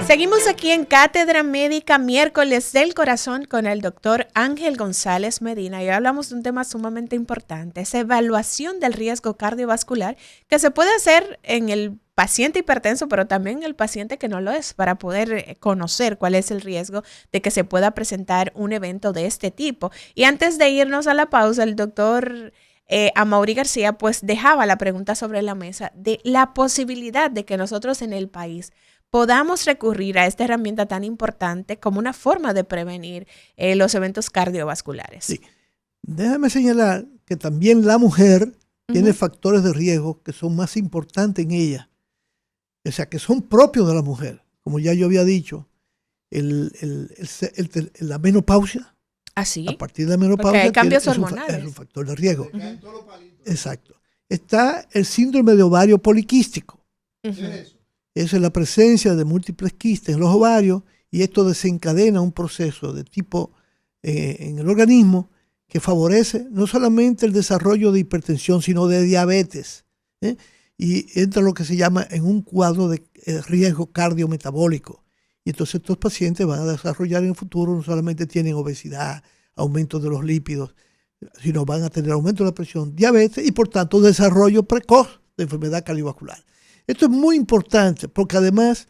Seguimos aquí en Cátedra Médica, miércoles del corazón, con el doctor Ángel González Medina. Y hablamos de un tema sumamente importante, esa evaluación del riesgo cardiovascular que se puede hacer en el paciente hipertenso, pero también en el paciente que no lo es, para poder conocer cuál es el riesgo de que se pueda presentar un evento de este tipo. Y antes de irnos a la pausa, el doctor Amaury García pues dejaba la pregunta sobre la mesa de la posibilidad de que nosotros en el país podamos recurrir a esta herramienta tan importante como una forma de prevenir los eventos cardiovasculares. Sí. Déjame señalar que también la mujer tiene factores de riesgo que son más importantes en ella, o sea, que son propios de la mujer. Como ya yo había dicho, la menopausia. ¿Así? A partir de la menopausia porque hay cambios hormonales. Es un factor de riesgo. Exacto. Está el síndrome de ovario poliquístico. Esa es la presencia de múltiples quistes en los ovarios, y esto desencadena un proceso de tipo en el organismo que favorece no solamente el desarrollo de hipertensión, sino de diabetes. Y entra lo que se llama en un cuadro de riesgo cardiometabólico. Y entonces estos pacientes van a desarrollar en el futuro, no solamente tienen obesidad, aumento de los lípidos, sino van a tener aumento de la presión, diabetes y por tanto desarrollo precoz de enfermedad cardiovascular. Esto es muy importante porque además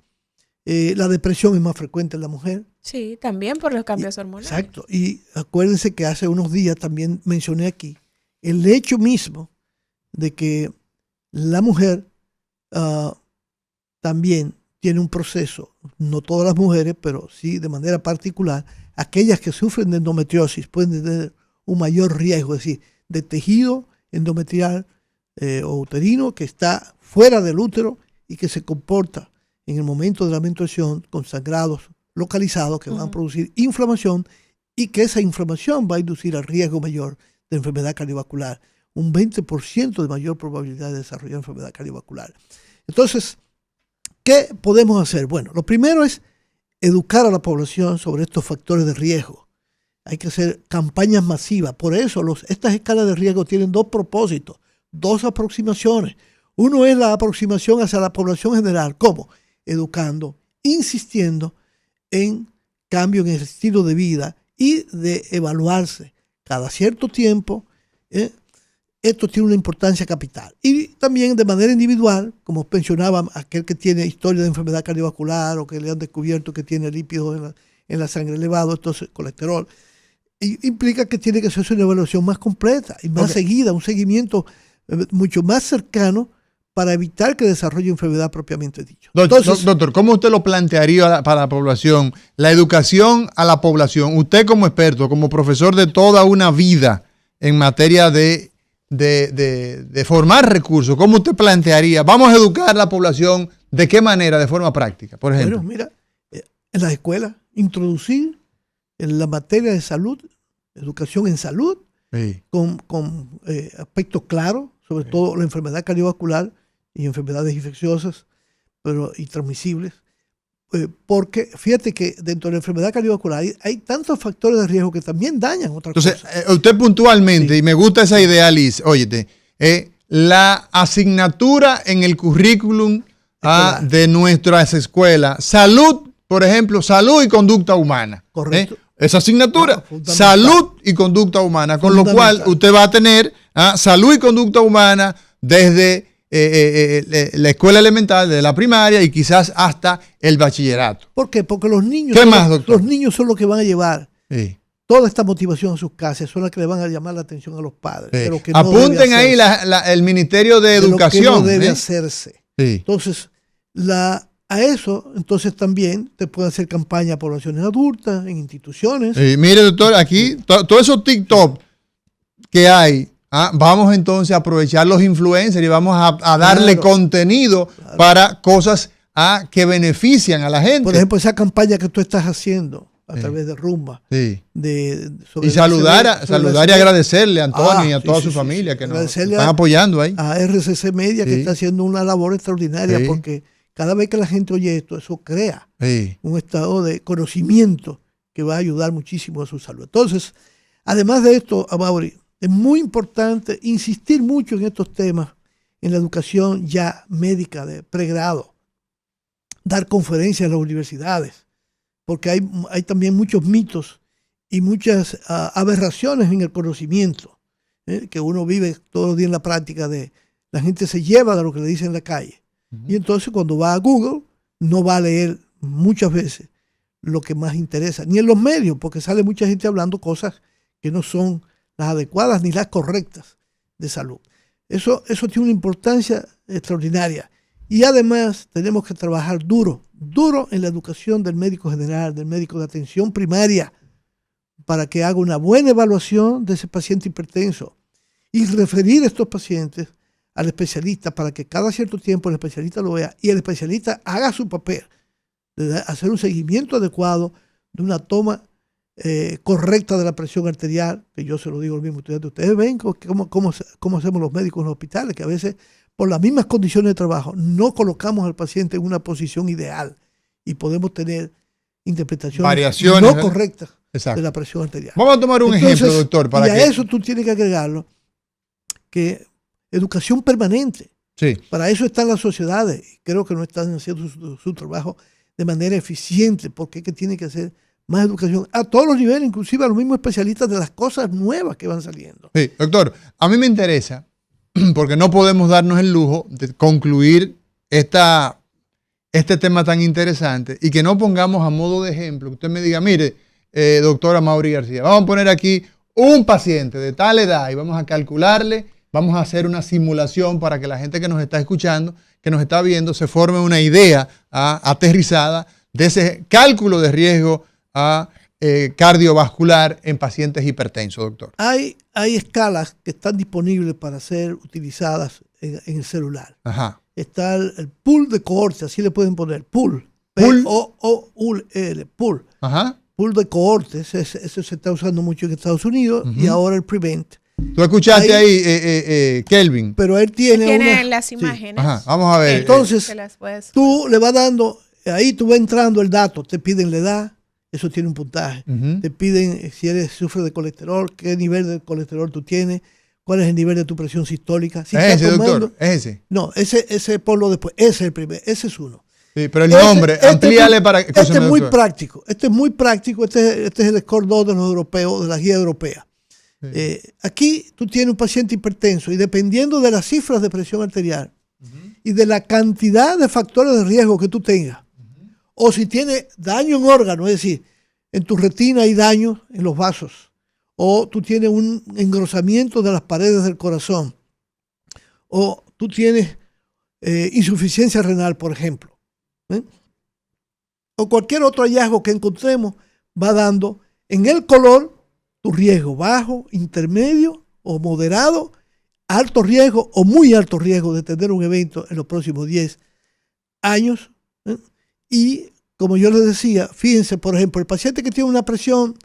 la depresión es más frecuente en la mujer. Sí, también por los cambios hormonales. Exacto. Y acuérdense que hace unos días también mencioné aquí el hecho mismo de que la mujer también tiene un proceso, no todas las mujeres, pero sí de manera particular, aquellas que sufren de endometriosis pueden tener un mayor riesgo, es decir, de tejido endometrial o uterino que está fuera del útero y que se comporta en el momento de la menstruación con sangrados localizados que van a producir inflamación, y que esa inflamación va a inducir al riesgo mayor de enfermedad cardiovascular, un 20% de mayor probabilidad de desarrollar enfermedad cardiovascular. Entonces, ¿qué podemos hacer? Bueno, lo primero es educar a la población sobre estos factores de riesgo. Hay que hacer campañas masivas. Por eso estas escalas de riesgo tienen dos propósitos, dos aproximaciones. Uno es la aproximación hacia la población general. ¿Cómo? Educando, insistiendo en cambio en el estilo de vida y de evaluarse cada cierto tiempo. Esto tiene una importancia capital. Y también de manera individual, como mencionaba, aquel que tiene historia de enfermedad cardiovascular o que le han descubierto que tiene lípidos en la sangre elevado, entonces colesterol, implica que tiene que hacerse una evaluación más completa y más seguida, un seguimiento mucho más cercano para evitar que desarrolle enfermedad propiamente dicho. Doctor, ¿cómo usted lo plantearía para la población? La educación a la población, usted como experto, como profesor de toda una vida en materia de formar recursos, ¿cómo usted plantearía? Vamos a educar a la población, ¿de qué manera? De forma práctica, por ejemplo. Bueno, mira, en las escuelas, introducir en la materia de salud, educación en salud, sí, con aspectos claros, sobre todo la enfermedad cardiovascular y enfermedades infecciosas y transmisibles. Porque fíjate que dentro de la enfermedad cardiovascular hay tantos factores de riesgo que también dañan otras cosas. Entonces, usted puntualmente, sí, y me gusta esa idea, Liz, óyete, la asignatura en el currículum de nuestras escuelas, salud, por ejemplo, salud y conducta humana. Correcto. Esa asignatura, salud y conducta humana, con lo cual usted va a tener salud y conducta humana desde la escuela elemental, desde la primaria y quizás hasta el bachillerato. ¿Por qué? Porque los niños, los niños son los que van a llevar toda esta motivación a sus casas, son las que le van a llamar la atención a los padres. De lo que no apunten ahí el Ministerio de Educación. De lo que no debe hacerse. Sí. Entonces, a eso, entonces también te pueden hacer campaña a poblaciones adultas, en instituciones. Mire, doctor, aquí, todos esos TikTok que hay, vamos entonces a aprovechar los influencers y vamos a darle contenido para cosas que benefician a la gente. Por ejemplo, esa campaña que tú estás haciendo a través de Rumba. Sí. Y saludar y agradecerle a Antonio y a toda su familia que nos están apoyando ahí. A RCC Media, que está haciendo una labor extraordinaria, porque cada vez que la gente oye esto, eso crea un estado de conocimiento que va a ayudar muchísimo a su salud. Entonces, además de esto, Amaury, es muy importante insistir mucho en estos temas en la educación ya médica de pregrado, dar conferencias en las universidades, porque hay también muchos mitos y muchas aberraciones en el conocimiento, que uno vive todos los días en la práctica de la gente se lleva de lo que le dicen en la calle. Y entonces cuando va a Google no va a leer muchas veces lo que más interesa, ni en los medios, porque sale mucha gente hablando cosas que no son las adecuadas ni las correctas de salud. Eso tiene una importancia extraordinaria. Y además tenemos que trabajar duro en la educación del médico general, del médico de atención primaria, para que haga una buena evaluación de ese paciente hipertenso y referir a estos pacientes al especialista para que cada cierto tiempo el especialista lo vea y el especialista haga su papel de hacer un seguimiento adecuado de una toma correcta de la presión arterial, que yo se lo digo a los mismos estudiantes. Ustedes ven cómo hacemos los médicos en los hospitales, que a veces por las mismas condiciones de trabajo no colocamos al paciente en una posición ideal y podemos tener interpretaciones variaciones no correctas. Exacto. De la presión arterial. Vamos a tomar un ejemplo, doctor. Y a eso tú tienes que agregarlo, que educación permanente. Sí. Para eso están las sociedades. Creo que no están haciendo su trabajo de manera eficiente, porque es que tiene que hacer más educación a todos los niveles, inclusive a los mismos especialistas de las cosas nuevas que van saliendo. Sí, doctor, a mí me interesa, porque no podemos darnos el lujo de concluir este tema tan interesante y que no pongamos a modo de ejemplo, que usted me diga, mire, doctora Mauri García, vamos a poner aquí un paciente de tal edad y vamos a calcularle, vamos a hacer una simulación para que la gente que nos está escuchando, que nos está viendo, se forme una idea aterrizada de ese cálculo de riesgo cardiovascular en pacientes hipertensos, doctor. Hay escalas que están disponibles para ser utilizadas en el celular. Ajá. Está el pool de cohorte, así le pueden poner, pool. ¿Pool? P-O-O-U-L, pool. Ajá. Pool de cohortes, eso se está usando mucho en Estados Unidos y ahora el Prevent. Tú escuchaste ahí, Kelvin. Pero él tiene las imágenes. Sí. Ajá, vamos a ver. Entonces, tú le vas dando, ahí tú vas entrando el dato, te piden la edad, eso tiene un puntaje. Te piden si sufres de colesterol, qué nivel de colesterol tú tienes, cuál es el nivel de tu presión sistólica. Si ¿Es ese, tomando, doctor? ¿Es ese? No, ese ponlo después, ese es el primer, ese es uno. Sí, pero el nombre, amplíale para... Este es muy práctico, este es el score 2 de los europeos, de la guía europea. Sí. Aquí tú tienes un paciente hipertenso y dependiendo de las cifras de presión arterial y de la cantidad de factores de riesgo que tú tengas, o si tienes daño en órganos, es decir, en tu retina hay daño en los vasos, o tú tienes un engrosamiento de las paredes del corazón, o tú tienes insuficiencia renal, por ejemplo, o cualquier otro hallazgo que encontremos, va dando en el color tu riesgo bajo, intermedio o moderado, alto riesgo o muy alto riesgo de tener un evento en los próximos 10 años. Y como yo les decía, fíjense, por ejemplo, el paciente que tiene una presión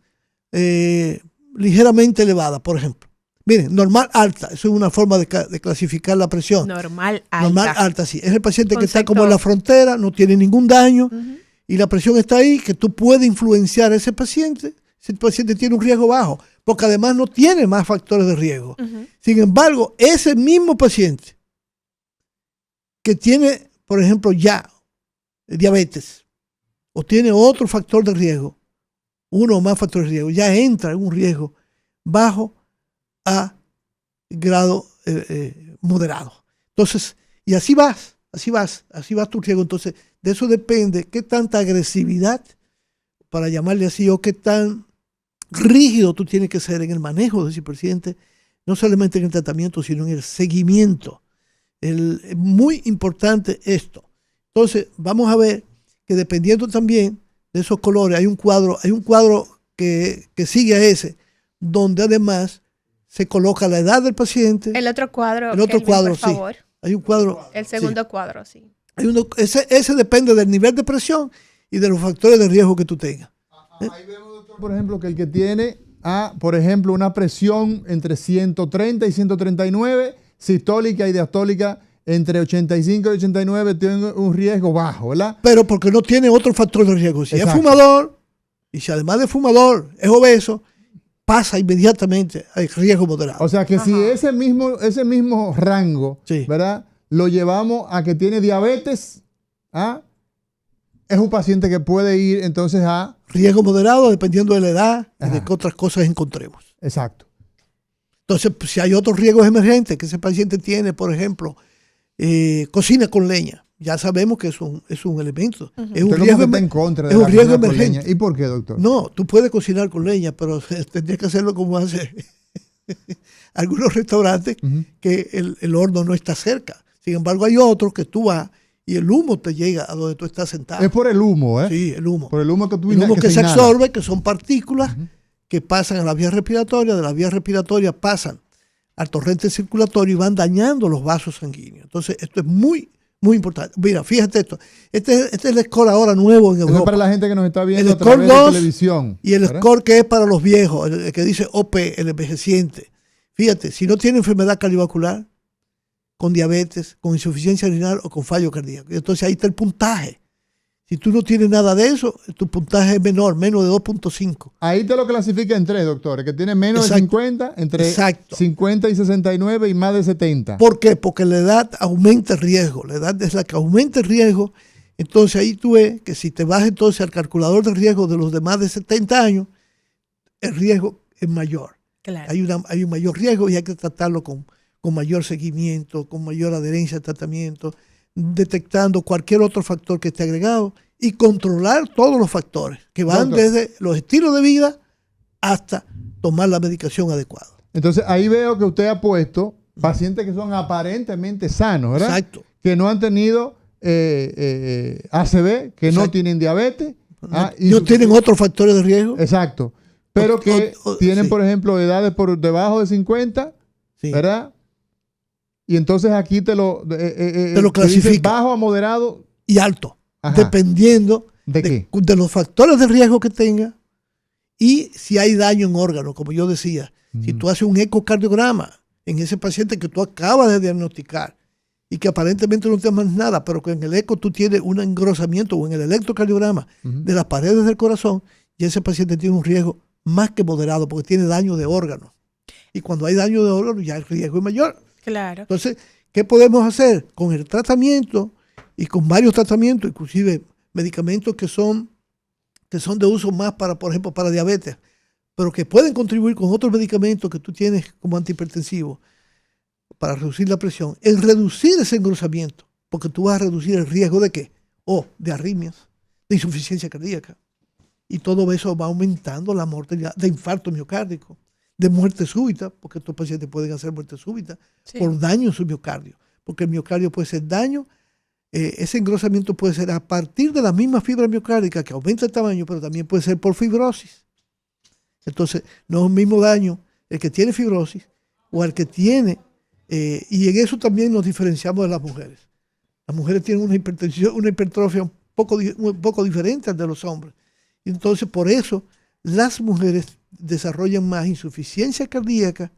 ligeramente elevada, por ejemplo. Miren, normal alta, eso es una forma de clasificar la presión. Normal alta. Normal alta, sí. Es el paciente que está como en la frontera, no tiene ningún daño y la presión está ahí, que tú puedes influenciar a ese paciente. Ese paciente tiene un riesgo bajo, porque además no tiene más factores de riesgo. Sin embargo, ese mismo paciente que tiene, por ejemplo, ya diabetes o tiene otro factor de riesgo, uno o más factores de riesgo, ya entra en un riesgo bajo a grado moderado. Entonces, y así vas tu riesgo. Entonces, de eso depende qué tanta agresividad, para llamarle así, o qué tan rígido tú tienes que ser en el manejo de ese paciente, no solamente en el tratamiento, sino en el seguimiento. Es muy importante esto. Entonces, vamos a ver que dependiendo también de esos colores, hay un cuadro que sigue a ese, donde además se coloca la edad del paciente. El otro cuadro, por favor. Sí. Hay un cuadro. El segundo cuadro, sí. Ese depende del nivel de presión y de los factores de riesgo que tú tengas. Ahí vemos, doctor, por ejemplo, que el que tiene, por ejemplo, una presión entre 130 y 139, sistólica y diastólica entre 85 y 89, tiene un riesgo bajo, ¿verdad? Pero porque no tiene otro factor de riesgo. Si Exacto. es fumador, y si además de fumador es obeso, pasa inmediatamente al riesgo moderado. O sea que si ese mismo rango, sí, ¿verdad? Lo llevamos a que tiene diabetes, es un paciente que puede ir entonces a... Riesgo moderado, dependiendo de la edad y Ajá. de qué otras cosas encontremos. Exacto. Entonces, pues, si hay otros riesgos emergentes que ese paciente tiene, por ejemplo, cocina con leña, ya sabemos que es un elemento. Es un Usted riesgo, como que está en contra de es la un riesgo cocina con emergente. leña. ¿Y por qué, doctor? No, tú puedes cocinar con leña, pero tendrías que hacerlo como hace algunos restaurantes, que el horno no está cerca. Sin embargo, hay otros que tú vas y el humo te llega a donde tú estás sentado. Es por el humo, ¿eh? Sí, el humo. Por el humo que tú El humo que se inhalas. absorbe, que son partículas que pasan a las vías respiratorias, de las vías respiratorias pasan al torrente circulatorio y van dañando los vasos sanguíneos. Entonces, esto es muy, muy importante. Mira, fíjate esto. Este es el score ahora nuevo en Eso Europa. es para la gente que nos está viendo El a través score de 2 televisión. y el ¿verdad? score que es para los viejos, el que dice OP, el envejeciente. Fíjate, si no tiene enfermedad cardiovascular, con diabetes, con insuficiencia renal o con fallo cardíaco. Entonces ahí está el puntaje. Si tú no tienes nada de eso, tu puntaje es menor, menos de 2.5. Ahí te lo clasifica en tres, doctores, que tiene menos de Exacto. 50, entre Exacto. 50 y 69 y más de 70. ¿Por qué? Porque la edad aumenta el riesgo. La edad es la que aumenta el riesgo. Entonces ahí tú ves que si te vas entonces al calculador de riesgo de los de más de 70 años, el riesgo es mayor. Claro. Hay un mayor riesgo y hay que tratarlo con mayor seguimiento, con mayor adherencia al tratamiento, detectando cualquier otro factor que esté agregado y controlar todos los factores que van Doctor, desde los estilos de vida hasta tomar la medicación adecuada. Entonces ahí veo que usted ha puesto pacientes que son aparentemente sanos, ¿verdad? Exacto. Que no han tenido ACV, que no Exacto. tienen diabetes. No tienen otros factores de riesgo. Exacto. Pero que tienen, sí. por ejemplo, edades por debajo de 50, Sí. ¿verdad? Y entonces aquí te lo dice clasifica. bajo a moderado. Y alto, Ajá. dependiendo ¿De qué? de los factores de riesgo que tenga y si hay daño en órganos, como yo decía. Si tú haces un ecocardiograma en ese paciente que tú acabas de diagnosticar y que aparentemente no tienes más nada, pero que en el eco tú tienes un engrosamiento o en el electrocardiograma de las paredes del corazón, y ese paciente tiene un riesgo más que moderado porque tiene daño de órganos. Y cuando hay daño de órganos ya el riesgo es mayor. Claro. Entonces, ¿qué podemos hacer? Con el tratamiento y con varios tratamientos, inclusive medicamentos que son de uso más para, por ejemplo, para diabetes, pero que pueden contribuir con otros medicamentos que tú tienes como antihipertensivo para reducir la presión, en reducir ese engrosamiento, porque tú vas a reducir el riesgo de ¿qué? De arritmias, de insuficiencia cardíaca. Y todo eso va aumentando la mortalidad de infarto miocárdico, de muerte súbita, porque estos pacientes pueden hacer muerte súbita por daño en su miocardio, porque el miocardio puede ser daño, ese engrosamiento puede ser a partir de la misma fibra miocárdica que aumenta el tamaño, pero también puede ser por fibrosis. Entonces, no es el mismo daño el que tiene fibrosis o el que tiene, y en eso también nos diferenciamos de las mujeres. Las mujeres tienen una hipertensión, una hipertrofia un poco diferente al de los hombres. Y entonces, por eso, las mujeres desarrollan más insuficiencia cardíaca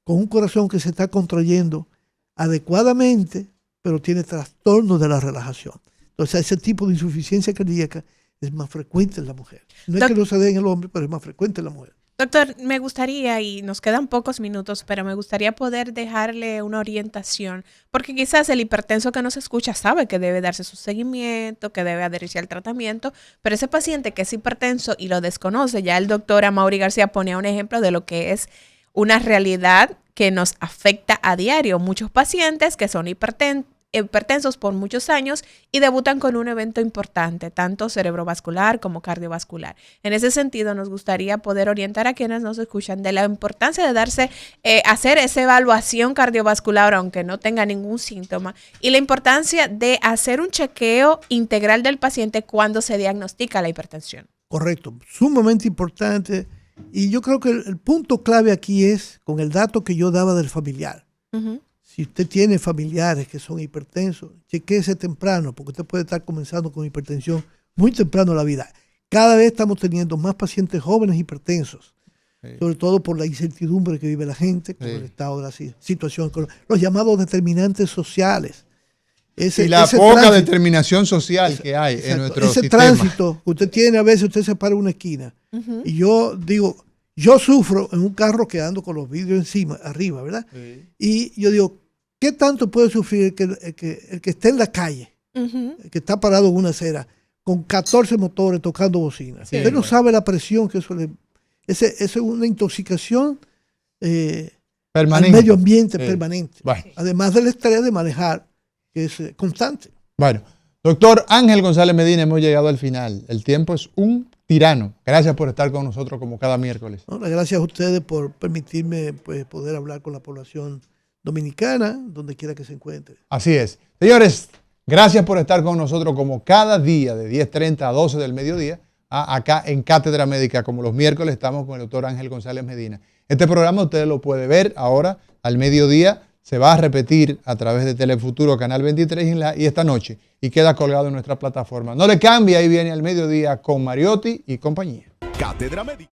con un corazón que se está contrayendo adecuadamente, pero tiene trastornos de la relajación. Entonces, ese tipo de insuficiencia cardíaca es más frecuente en la mujer. No es que no se dé en el hombre, pero es más frecuente en la mujer. Doctor, me gustaría, y nos quedan pocos minutos, pero me gustaría poder dejarle una orientación, porque quizás el hipertenso que nos escucha sabe que debe darse su seguimiento, que debe adherirse al tratamiento, pero ese paciente que es hipertenso y lo desconoce, ya el doctor Amaury García ponía un ejemplo de lo que es una realidad que nos afecta a diario. Muchos pacientes que son hipertensos por muchos años y debutan con un evento importante, tanto cerebrovascular como cardiovascular. En ese sentido, nos gustaría poder orientar a quienes nos escuchan de la importancia de hacer esa evaluación cardiovascular, aunque no tenga ningún síntoma, y la importancia de hacer un chequeo integral del paciente cuando se diagnostica la hipertensión. Correcto, sumamente importante. Y yo creo que el punto clave aquí es con el dato que yo daba del familiar. Uh-huh. Si usted tiene familiares que son hipertensos, chequéese temprano, porque usted puede estar comenzando con hipertensión muy temprano en la vida. Cada vez estamos teniendo más pacientes jóvenes hipertensos, sobre todo por la incertidumbre que vive la gente, con el estado de la situación, con los llamados determinantes sociales. Y la poca determinación social que hay en nuestro sistema. Ese tránsito que usted tiene, a veces usted se para en una esquina. Uh-huh. Y yo digo, yo sufro en un carro que ando con los vidrios encima, arriba, ¿verdad? Sí. Y yo digo, ¿qué tanto puede sufrir el que esté en la calle, uh-huh, el que está parado en una acera, con 14 motores tocando bocina. Sí. Usted no sabe la presión que eso le... Esa es una intoxicación al Permanente. medio ambiente Sí. permanente. Bueno. Además del estrés de manejar, que es constante. Bueno, doctor Ángel González Medina, hemos llegado al final. El tiempo es un tirano. Gracias por estar con nosotros como cada miércoles. ¿No? Las gracias a ustedes por permitirme pues, poder hablar con la población dominicana, donde quiera que se encuentre. Así es. Señores, gracias por estar con nosotros como cada día de 10:30 a 12 del mediodía, acá en Cátedra Médica. Como los miércoles estamos con el doctor Ángel González Medina. Este programa usted lo puede ver ahora al mediodía. Se va a repetir a través de Telefuturo Canal 23 y esta noche. Y queda colgado en nuestra plataforma. No le cambie, ahí viene al mediodía con Mariotti y compañía. Cátedra Médica.